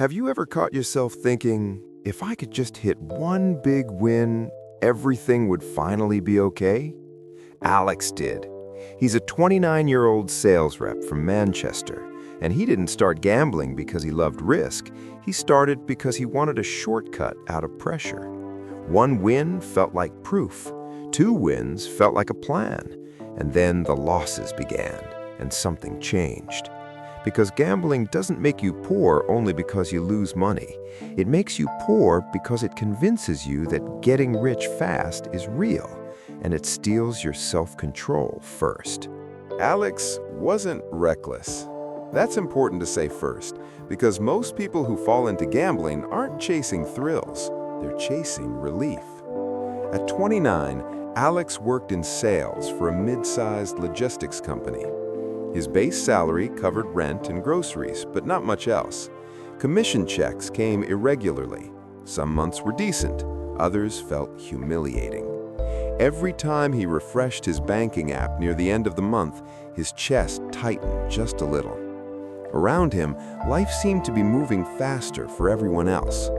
Have you ever caught yourself thinking, if I could just hit one big win, everything would finally be okay? Alex did. He's a 29-year-old sales rep from Manchester, and he didn't start gambling because he loved risk. He started because he wanted a shortcut out of pressure. One win felt like proof. 2 wins felt like a plan. And then the losses began, and something changed. Because gambling doesn't make you poor only because you lose money. It makes you poor because it convinces you that getting rich fast is real, and it steals your self-control first. Alex wasn't reckless. That's important to say first, because most people who fall into gambling aren't chasing thrills, they're chasing relief. At 29, Alex worked in sales for a mid-sized logistics company. His base salary covered rent and groceries, but not much else. Commission checks came irregularly. Some months were decent, others felt humiliating. Every time he refreshed his banking app near the end of the month, his chest tightened just a little. Around him, life seemed to be moving faster for everyone else.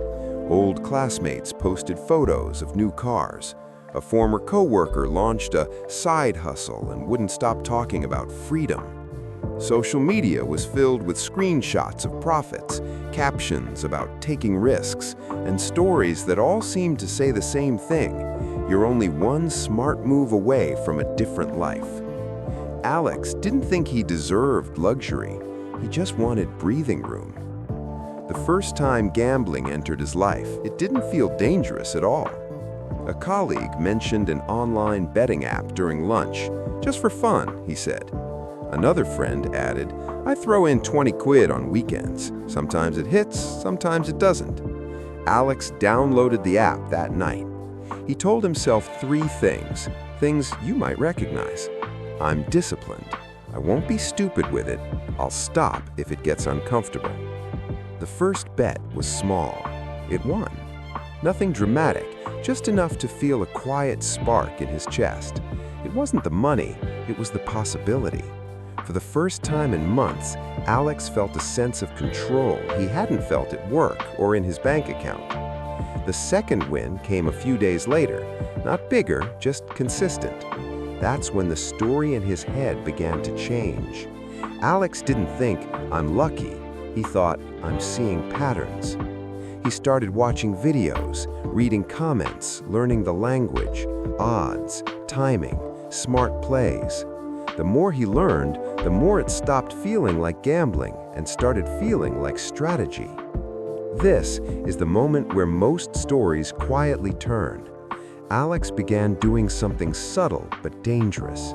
Old classmates posted photos of new cars. A former coworker launched a side hustle and wouldn't stop talking about freedom. Social media was filled with screenshots of profits, captions about taking risks, and stories that all seemed to say the same thing: you're only one smart move away from a different life. Alex didn't think he deserved luxury. He just wanted breathing room. The first time gambling entered his life, it didn't feel dangerous at all. A colleague mentioned an online betting app during lunch. Just for fun, he said. Another friend added, I throw in 20 quid on weekends. Sometimes it hits, sometimes it doesn't. Alex downloaded the app that night. He told himself 3 things you might recognize. I'm disciplined. I won't be stupid with it. I'll stop if it gets uncomfortable. The first bet was small. It won. Nothing dramatic, just enough to feel a quiet spark in his chest. It wasn't the money, it was the possibility. For the first time in months, Alex felt a sense of control he hadn't felt at work or in his bank account. The second win came a few days later, not bigger, just consistent. That's when the story in his head began to change. Alex didn't think, I'm lucky. He thought, I'm seeing patterns. He started watching videos, reading comments, learning the language, odds, timing, smart plays. The more he learned, the more it stopped feeling like gambling and started feeling like strategy. This is the moment where most stories quietly turn. Alex began doing something subtle but dangerous.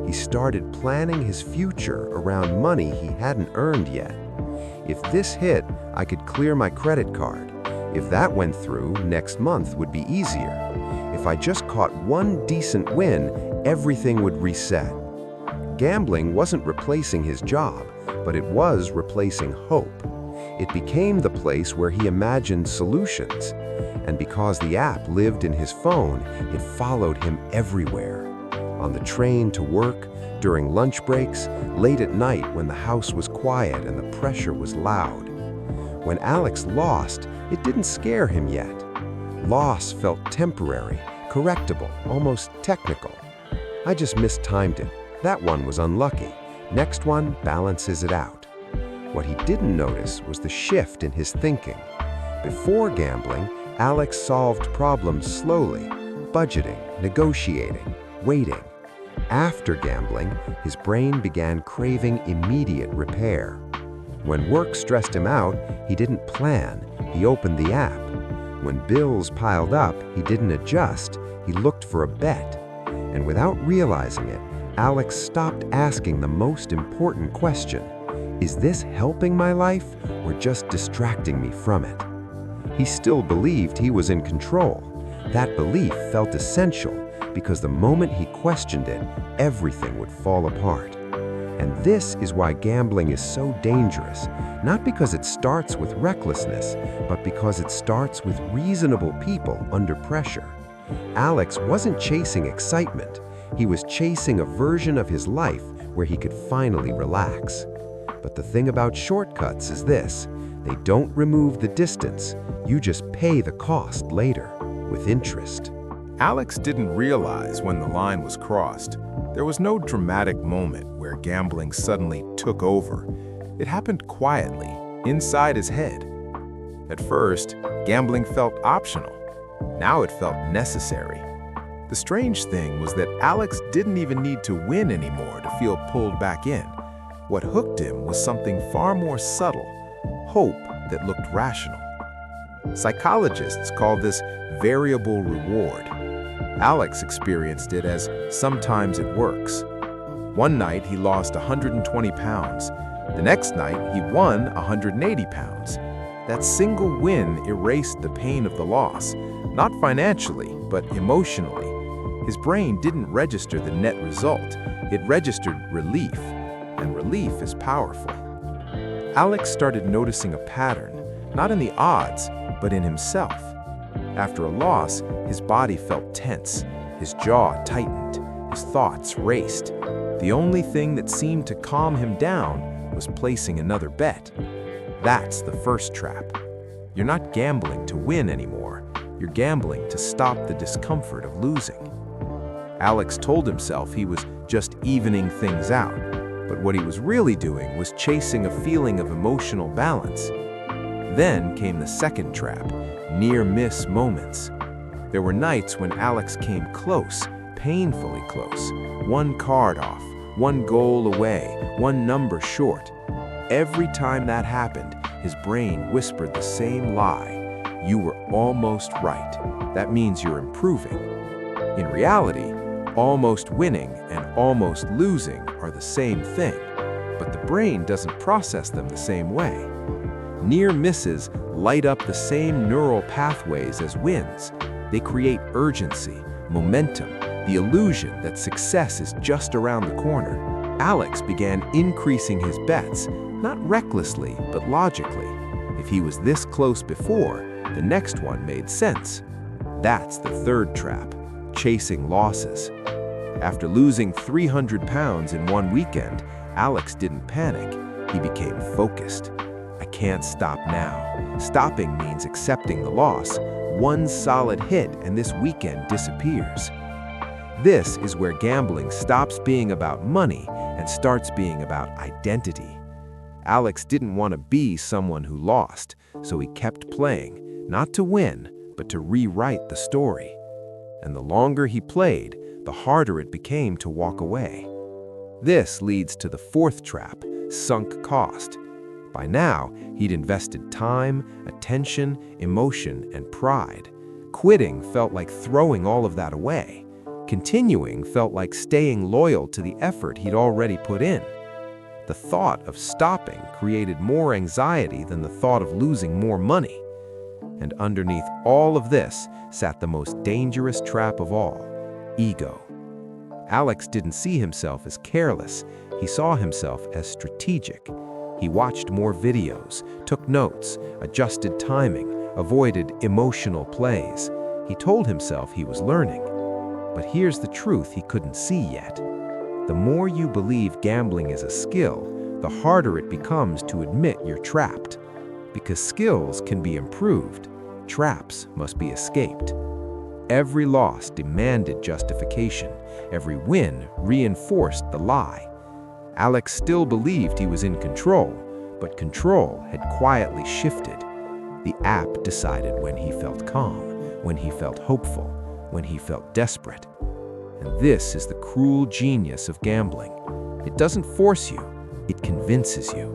He started planning his future around money he hadn't earned yet. If this hit, I could clear my credit card. If that went through, next month would be easier. If I just caught one decent win, everything would reset. Gambling wasn't replacing his job, but it was replacing hope. It became the place where he imagined solutions. And because the app lived in his phone, it followed him everywhere. On the train to work, during lunch breaks, late at night when the house was quiet and the pressure was loud. When Alex lost, it didn't scare him yet. Loss felt temporary, correctable, almost technical. I just mistimed it. That one was unlucky. Next one balances it out. What he didn't notice was the shift in his thinking. Before gambling, Alex solved problems slowly, budgeting, negotiating, waiting. After gambling, his brain began craving immediate repair. When work stressed him out, he didn't plan, he opened the app. When bills piled up, he didn't adjust, he looked for a bet. And without realizing it, Alex stopped asking the most important question. Is this helping my life or just distracting me from it? He still believed he was in control. That belief felt essential because the moment he questioned it, everything would fall apart. And this is why gambling is so dangerous, not because it starts with recklessness, but because it starts with reasonable people under pressure. Alex wasn't chasing excitement. He was chasing a version of his life where he could finally relax. But the thing about shortcuts is this: They don't remove the distance, you just pay the cost later, with interest. Alex didn't realize when the line was crossed. There was no dramatic moment where gambling suddenly took over. It happened quietly, inside his head. At first, gambling felt optional. Now it felt necessary. The strange thing was that Alex didn't even need to win anymore to feel pulled back in. What hooked him was something far more subtle, hope that looked rational. Psychologists call this variable reward. Alex experienced it as sometimes it works. One night he lost 120 pounds. The next night he won 180 pounds. That single win erased the pain of the loss, not financially, but emotionally. His brain didn't register the net result, it registered relief, and relief is powerful. Alex started noticing a pattern, not in the odds, but in himself. After a loss, his body felt tense, his jaw tightened, his thoughts raced. The only thing that seemed to calm him down was placing another bet. That's the first trap. You're not gambling to win anymore. You're gambling to stop the discomfort of losing. Alex told himself he was just evening things out, but what he was really doing was chasing a feeling of emotional balance. Then came the second trap, near-miss moments. There were nights when Alex came close, painfully close, one card off, one goal away, one number short. Every time that happened, his brain whispered the same lie. You were almost right. That means you're improving. In reality, almost winning and almost losing are the same thing, but the brain doesn't process them the same way. Near misses light up the same neural pathways as wins. They create urgency, momentum, the illusion that success is just around the corner. Alex began increasing his bets, not recklessly, but logically. If he was this close before, the next one made sense. That's the third trap, chasing losses. After losing 300 pounds in one weekend, Alex didn't panic. He became focused. I can't stop now. Stopping means accepting the loss. One solid hit and this weekend disappears. This is where gambling stops being about money and starts being about identity. Alex didn't want to be someone who lost, so he kept playing, not to win, but to rewrite the story. And the longer he played, the harder it became to walk away. This leads to the fourth trap, sunk cost. By now, he'd invested time, attention, emotion, and pride. Quitting felt like throwing all of that away. Continuing felt like staying loyal to the effort he'd already put in. The thought of stopping created more anxiety than the thought of losing more money. And underneath all of this sat the most dangerous trap of all, ego. Alex didn't see himself as careless, he saw himself as strategic. He watched more videos, took notes, adjusted timing, avoided emotional plays. He told himself he was learning. But here's the truth he couldn't see yet. The more you believe gambling is a skill, the harder it becomes to admit you're trapped. Because skills can be improved, traps must be escaped. Every loss demanded justification. Every win reinforced the lie. Alex still believed he was in control, but control had quietly shifted. The app decided when he felt calm, when he felt hopeful, when he felt desperate. And this is the cruel genius of gambling. It doesn't force you, it convinces you.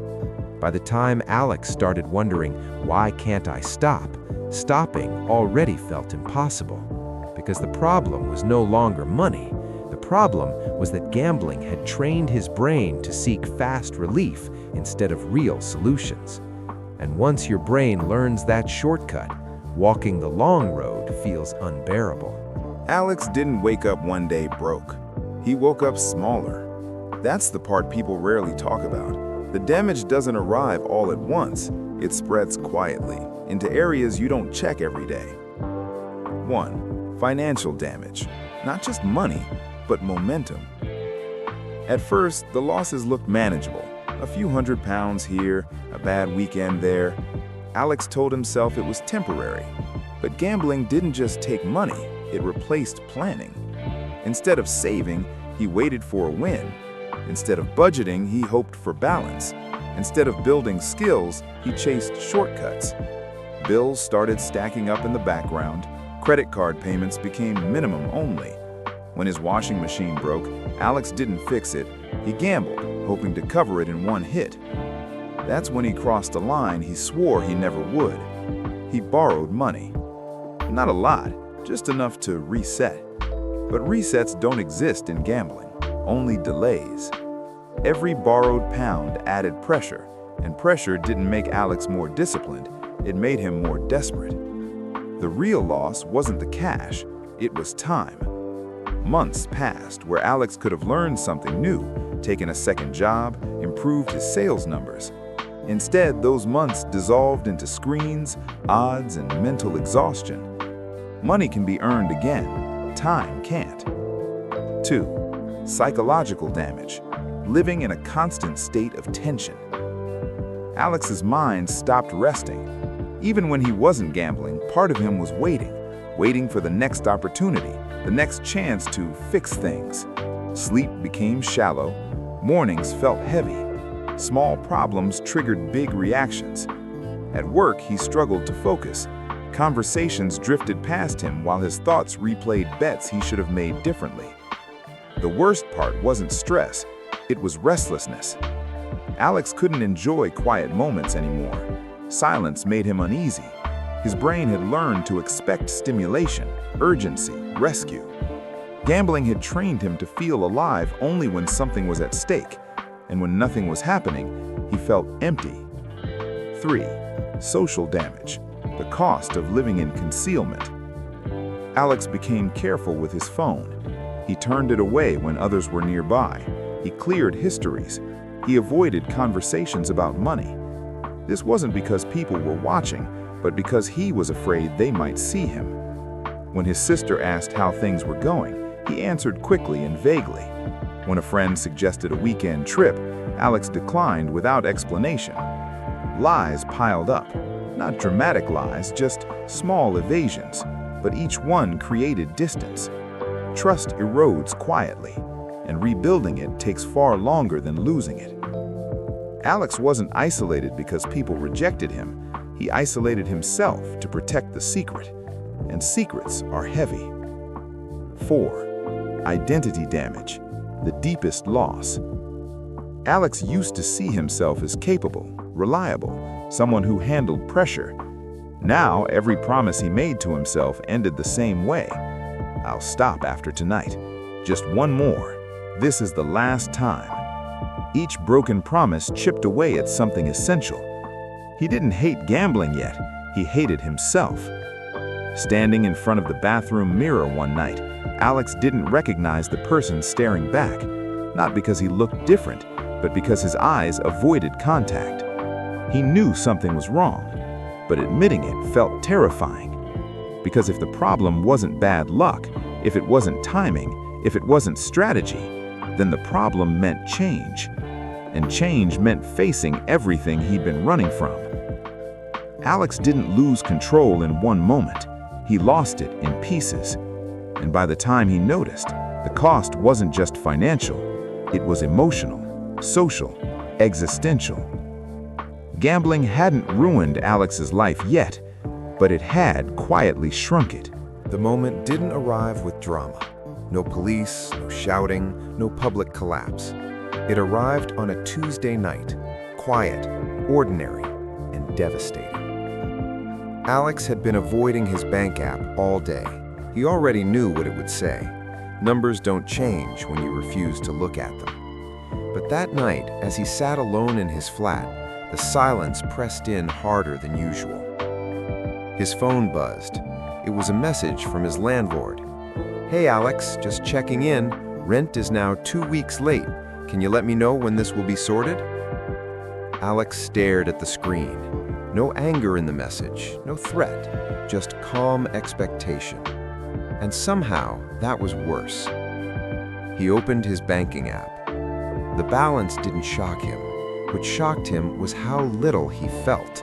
By the time Alex started wondering, why can't I stop? Stopping already felt impossible. Because the problem was no longer money. The problem was that gambling had trained his brain to seek fast relief instead of real solutions. And once your brain learns that shortcut, walking the long road feels unbearable. Alex didn't wake up one day broke. He woke up smaller. That's the part people rarely talk about. The damage doesn't arrive all at once. It spreads quietly into areas you don't check every day. 1. Financial damage. Not just money, but momentum. At first, the losses looked manageable. A few £100 here, a bad weekend there. Alex told himself it was temporary. But gambling didn't just take money, it replaced planning. Instead of saving, he waited for a win. Instead of budgeting, he hoped for balance. Instead of building skills, he chased shortcuts. Bills started stacking up in the background. Credit card payments became minimum only. When his washing machine broke, Alex didn't fix it. He gambled, hoping to cover it in one hit. That's when he crossed a line he swore he never would. He borrowed money. Not a lot, just enough to reset. But resets don't exist in gambling, only delays. Every borrowed pound added pressure, and pressure didn't make Alex more disciplined, it made him more desperate. The real loss wasn't the cash, it was time. Months passed where Alex could have learned something new, taken a second job, improved his sales numbers. Instead, those months dissolved into screens, odds, and mental exhaustion. Money can be earned again, time can't. 2. Psychological damage. Living in a constant state of tension. Alex's mind stopped resting. Even when he wasn't gambling, part of him was waiting for the next opportunity, the next chance to fix things. Sleep became shallow, mornings felt heavy. Small problems triggered big reactions. At work, he struggled to focus. Conversations drifted past him while his thoughts replayed bets he should have made differently. The worst part wasn't stress, it was restlessness. Alex couldn't enjoy quiet moments anymore. Silence made him uneasy. His brain had learned to expect stimulation, urgency, rescue. Gambling had trained him to feel alive only when something was at stake, and when nothing was happening, he felt empty. 3. Social damage. The cost of living in concealment. Alex became careful with his phone. He turned it away when others were nearby. He cleared histories. He avoided conversations about money. This wasn't because people were watching, but because he was afraid they might see him. When his sister asked how things were going, he answered quickly and vaguely. When a friend suggested a weekend trip, Alex declined without explanation. Lies piled up. Not dramatic lies, just small evasions, but each one created distance. Trust erodes quietly, and rebuilding it takes far longer than losing it. Alex wasn't isolated because people rejected him. He isolated himself to protect the secret, and secrets are heavy. 4. Identity damage, the deepest loss. Alex used to see himself as capable, reliable, someone who handled pressure. Now, every promise he made to himself ended the same way. I'll stop after tonight. Just one more. This is the last time. Each broken promise chipped away at something essential. He didn't hate gambling yet, he hated himself. Standing in front of the bathroom mirror one night, Alex didn't recognize the person staring back, not because he looked different, but because his eyes avoided contact. He knew something was wrong, but admitting it felt terrifying. Because if the problem wasn't bad luck, if it wasn't timing, if it wasn't strategy, then the problem meant change. And change meant facing everything he'd been running from. Alex didn't lose control in one moment. He lost it in pieces. And by the time he noticed, the cost wasn't just financial. It was emotional, social, existential. Gambling hadn't ruined Alex's life yet, but it had quietly shrunk it. The moment didn't arrive with drama. No police, no shouting, no public collapse. It arrived on a Tuesday night, quiet, ordinary, and devastating. Alex had been avoiding his bank app all day. He already knew what it would say. Numbers don't change when you refuse to look at them. But that night, as he sat alone in his flat, the silence pressed in harder than usual. His phone buzzed. It was a message from his landlord. "Hey Alex, just checking in. Rent is now 2 weeks late. Can you let me know when this will be sorted?" Alex stared at the screen. No anger in the message, no threat, just calm expectation. And somehow, that was worse. He opened his banking app. The balance didn't shock him. What shocked him was how little he felt.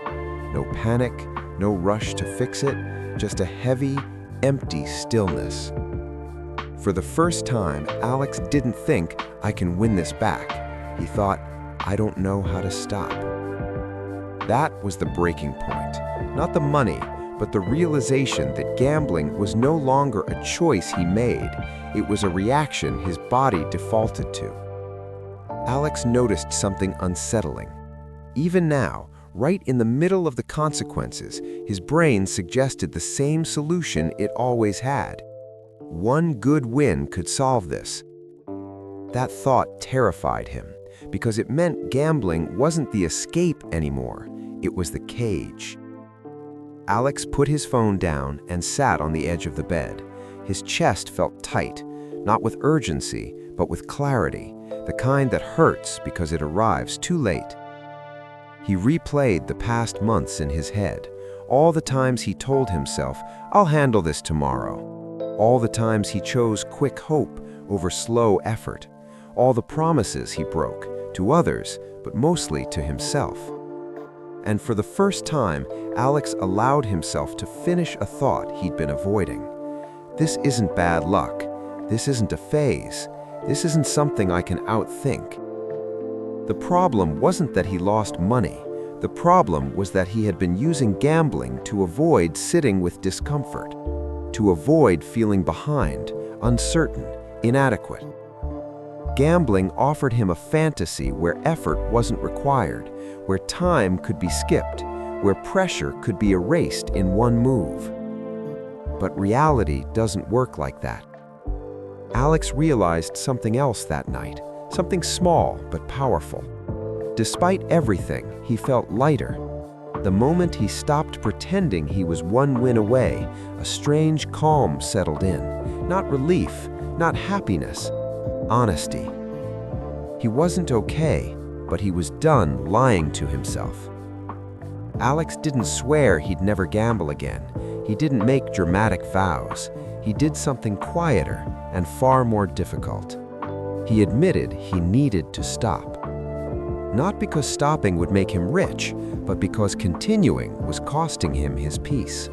No panic, no rush to fix it, just a heavy, empty stillness. For the first time, Alex didn't think, "I can win this back." He thought, "I don't know how to stop." That was the breaking point. Not the money, but the realization that gambling was no longer a choice he made. It was a reaction his body defaulted to. Alex noticed something unsettling. Even now, right in the middle of the consequences, his brain suggested the same solution it always had. One good win could solve this. That thought terrified him, because it meant gambling wasn't the escape anymore, it was the cage. Alex put his phone down and sat on the edge of the bed. His chest felt tight, not with urgency, but with clarity, the kind that hurts because it arrives too late. He replayed the past months in his head, all the times he told himself, "I'll handle this tomorrow." All the times he chose quick hope over slow effort. All the promises he broke, to others, but mostly to himself. And for the first time, Alex allowed himself to finish a thought he'd been avoiding. This isn't bad luck. This isn't a phase. This isn't something I can outthink. The problem wasn't that he lost money. The problem was that he had been using gambling to avoid sitting with discomfort, to avoid feeling behind, uncertain, inadequate. Gambling offered him a fantasy where effort wasn't required, where time could be skipped, where pressure could be erased in one move. But reality doesn't work like that. Alex realized something else that night, something small but powerful. Despite everything, he felt lighter. The moment he stopped pretending he was one win away, a strange calm settled in. Not relief, not happiness, honesty. He wasn't okay, but he was done lying to himself. Alex didn't swear he'd never gamble again. He didn't make dramatic vows. He did something quieter and far more difficult. He admitted he needed to stop. Not because stopping would make him rich, but because continuing was costing him his peace.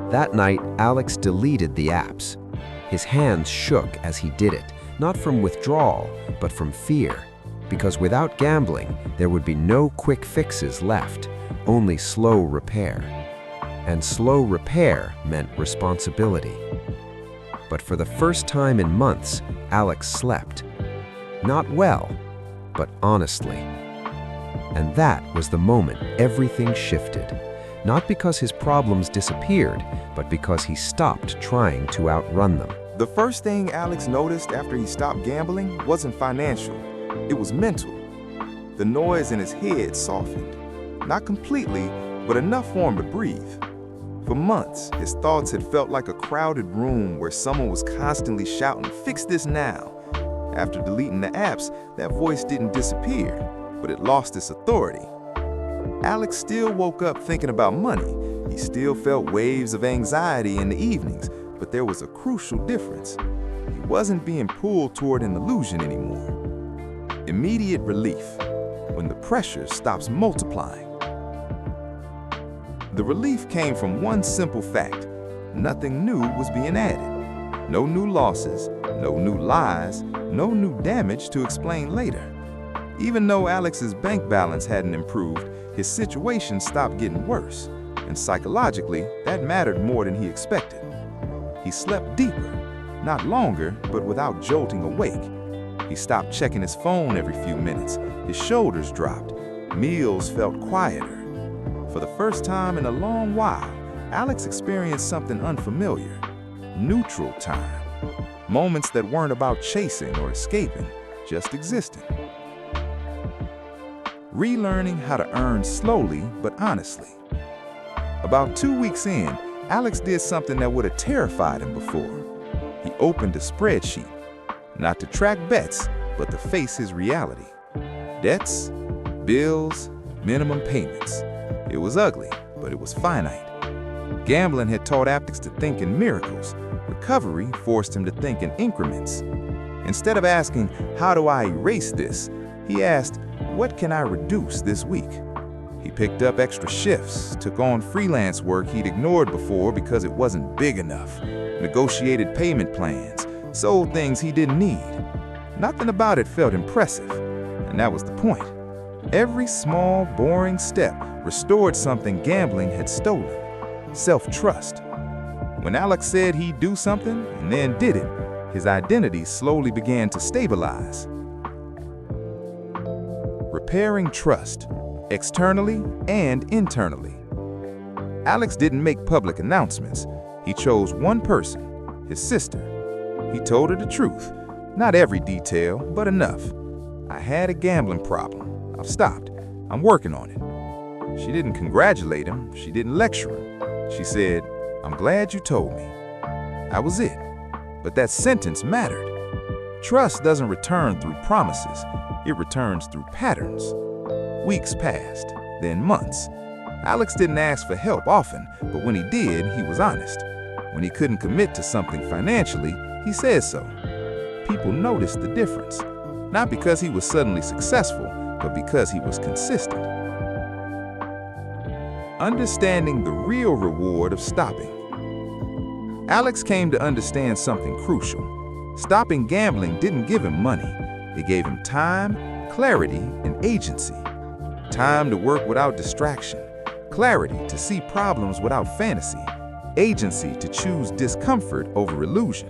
That night, Alex deleted the apps. His hands shook as he did it, not from withdrawal, but from fear. Because without gambling, there would be no quick fixes left, only slow repair. And slow repair meant responsibility. But for the first time in months, Alex slept. Not well, but honestly. And that was the moment everything shifted. Not because his problems disappeared, but because he stopped trying to outrun them. The first thing Alex noticed after he stopped gambling wasn't financial. It was mental. The noise in his head softened. Not completely, but enough for him to breathe. For months, his thoughts had felt like a crowded room where someone was constantly shouting, "Fix this now." After deleting the apps, that voice didn't disappear, but it lost its authority. Alex still woke up thinking about money. He still felt waves of anxiety in the evenings, but there was a crucial difference. He wasn't being pulled toward an illusion anymore. Immediate relief, when the pressure stops multiplying. The relief came from one simple fact. Nothing new was being added. No new losses, no new lies, no new damage to explain later. Even though Alex's bank balance hadn't improved, his situation stopped getting worse, and psychologically, that mattered more than he expected. He slept deeper, not longer, but without jolting awake. He stopped checking his phone every few minutes. His shoulders dropped. Meals felt quieter. For the first time in a long while, Alex experienced something unfamiliar. Neutral time. Moments that weren't about chasing or escaping, just existing. Relearning how to earn slowly but honestly. About 2 weeks in, Alex did something that would have terrified him before. He opened a spreadsheet, not to track bets, but to face his reality. Debts, bills, minimum payments. It was ugly, but it was finite. Gambling had taught Alex to think in miracles. Recovery forced him to think in increments. Instead of asking, "How do I erase this?" he asked, "What can I reduce this week?" He picked up extra shifts, took on freelance work he'd ignored before because it wasn't big enough, negotiated payment plans, sold things he didn't need. Nothing about it felt impressive, and that was the point. Every small, boring step restored something gambling had stolen: self-trust. When Alex said he'd do something and then did it, his identity slowly began to stabilize. Repairing trust, externally and internally. Alex didn't make public announcements. He chose one person, his sister. He told her the truth, not every detail, but enough. "I had a gambling problem. I've stopped. I'm working on it." She didn't congratulate him. She didn't lecture him. She said, "I'm glad you told me." That was it. But that sentence mattered. Trust doesn't return through promises. It returns through patterns. Weeks passed, then months. Alex didn't ask for help often, but when he did, he was honest. When he couldn't commit to something financially, he said so. People noticed the difference, not because he was suddenly successful, but because he was consistent. Understanding the real reward of stopping. Alex came to understand something crucial. Stopping gambling didn't give him money. It gave him time, clarity, and agency. Time to work without distraction, clarity to see problems without fantasy, agency to choose discomfort over illusion.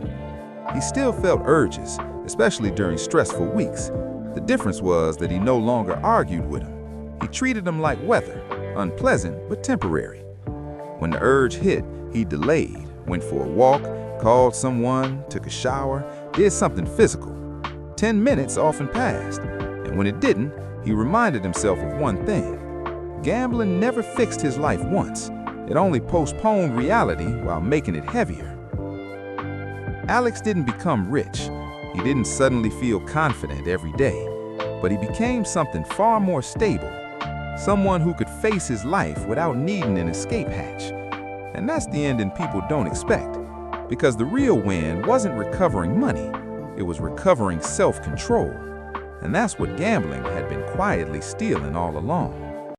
He still felt urges, especially during stressful weeks. The difference was that he no longer argued with him. He treated them like weather, unpleasant but temporary. When the urge hit, he delayed, went for a walk, called someone, took a shower, did something physical. 10 minutes often passed, and when it didn't, he reminded himself of one thing. Gambling never fixed his life once. It only postponed reality while making it heavier. Alex didn't become rich. He didn't suddenly feel confident every day, but he became something far more stable. Someone who could face his life without needing an escape hatch. And that's the ending people don't expect, because the real win wasn't recovering money. It was recovering self-control. And that's what gambling had been quietly stealing all along.